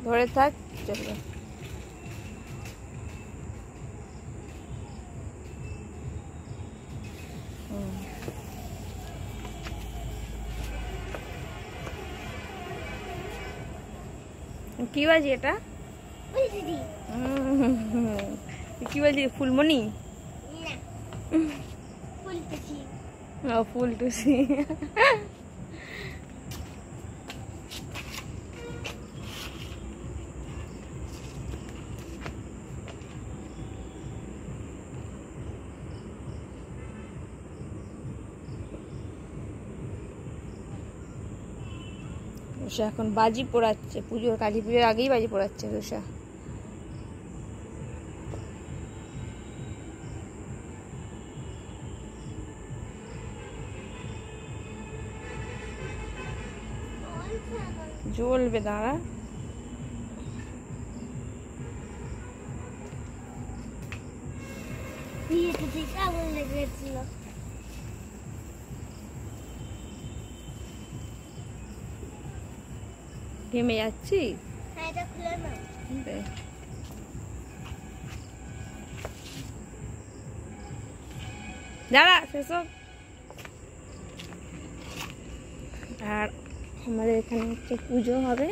ধরে থাক, চলবে। কি বাজি এটা? কি বাজি? ফুলমণি? ফুলটুসি। রুষা এখন বাজি পোড়াচ্ছে, পুজোর কালী পুজোর আগেই বাজি পোড়াচ্ছে রুষা। জ্বলবে, দাঁড়া। ঘেমে যাচ্ছি। দাঁড়া, সেসব। আর আমাদের এখানে হচ্ছে পুজো হবে।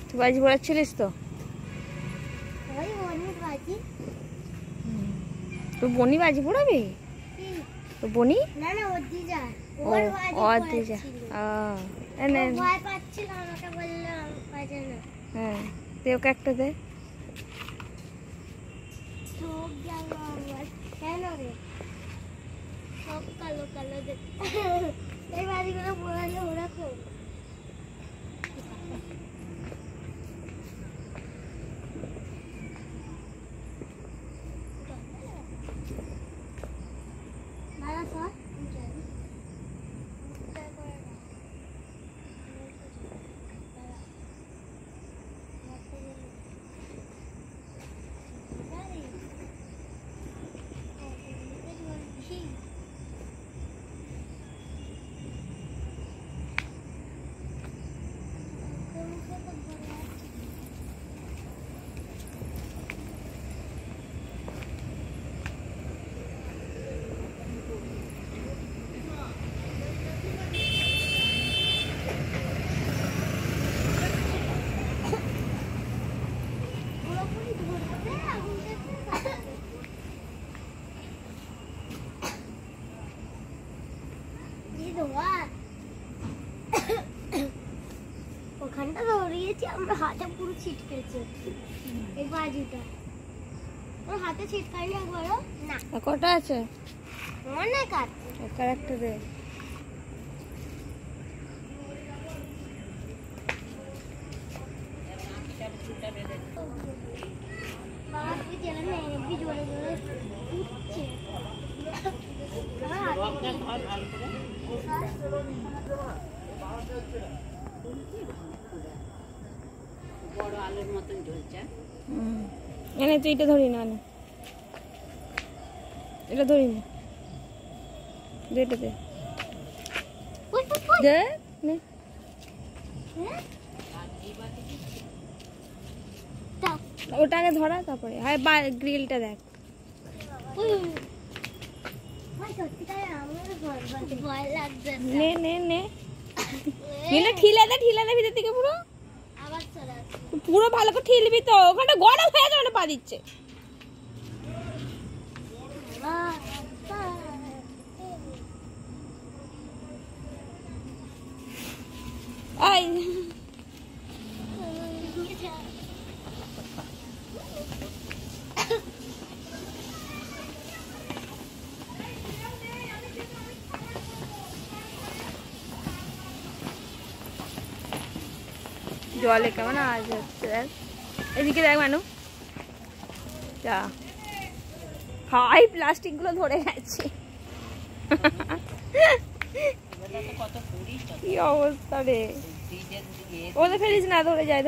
তুই বাজি পড়াচ্ছিলিস তো? তোর বনি বাজি পড়াবে? তোর বনি? হ্যাঁ, তুই ওকে একটা দে। কালো কালো এই বাড়িগুলো পড়ালে ওরা খুব ওখানটা দৌড়িয়েছি আমরা, হাতে পুরো ছিটকেছে এই বাজিটা। ওর হাতে ছিটকাইনি একবারও না। কটা আছে? অনেক আছে। একটা দে। বড় আলুর মতন ঝুলছে। এনে তুই এটা ধরি না, এটা ধরি না, এটা দে দে নে। ওটাকে ধরা, তারপরে হ্যাঁ গ্রিলটা দেখ। নে নে নে, ঠিলে দে, ঠিলে দে ভিতর থেকে পুরো, পুরো ভালো করে ঠিলবি তো, ওখানটা গরম হয়ে যাবে, পা দিচ্ছে। জলে কেমন আওয়াজ হচ্ছে, দেখ এদিকে দেখ মানু, যা হাই প্লাস্টিক গুলো ধরে গেছে কি অবস্থা রে ওদের ফেলিস না ধরে যায়